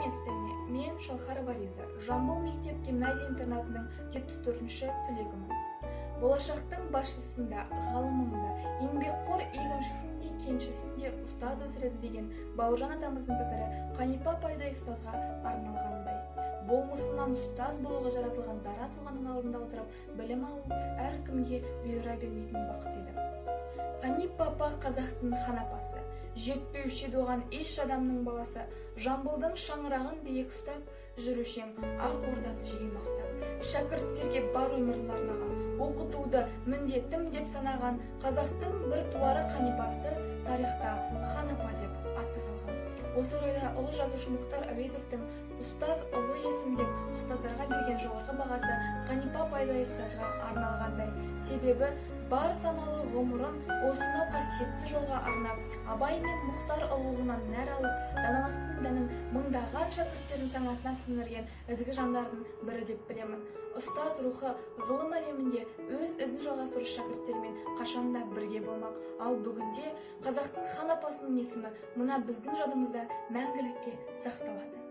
сәлеметсіздер ме? Мен Шалхарова Риза, Жамбыл мектеп-гимназия-интернатының 74-ші түлегімін. Болашақтың басшысында, ғалымында, еңбекқор егіншісінде, кеншісінде ұстаз өсіреді деген Бауыржан атамыздың пікірі Қанипа апайдай ұстазға арналғандай. Болмысынан ұстаз болуға жаратылған дара тұлғаның алдында отырып, білім алу әркімге бұйыра бермейтін бақыт еді. Қанипа апа қазақтың хан апасы, жетпеуші оған еш адамның баласы, Жамбылдың шаңырағын биік ұстап, жүрушең ақ орданы жиі мақтап, шәкірттерге бар өмірін арнаған, оқытуды міндетім деп санаған, қазақтың бір туары Қанипасы тарихта хан апа деп аты қалған. Осы орайда ұлы жазушы Мұхтар Әуезовтің ұстаз ұлы есім деп ұстаздарға берген жоғарғы бағасы Қанипа апайдай ұстазға арналғандай. Себебі бар саналы ғұмырын осынау қасиетті жолға арнап, Абай мен Мұхтар ұлылығынан нәр алып, даналықтың дәнін мыңдаған шәкірттердің санасына сіңірген ізгі жандардың бірі деп білемін. Ұстаз рухы ғылым әлемінде өз ізін жалғастырушы шәкірттермен қашанда бірге болмақ. Ал бүгінде қазақтың хан апасының есімі мына біздің жадымызда мәңгілікке сақталады.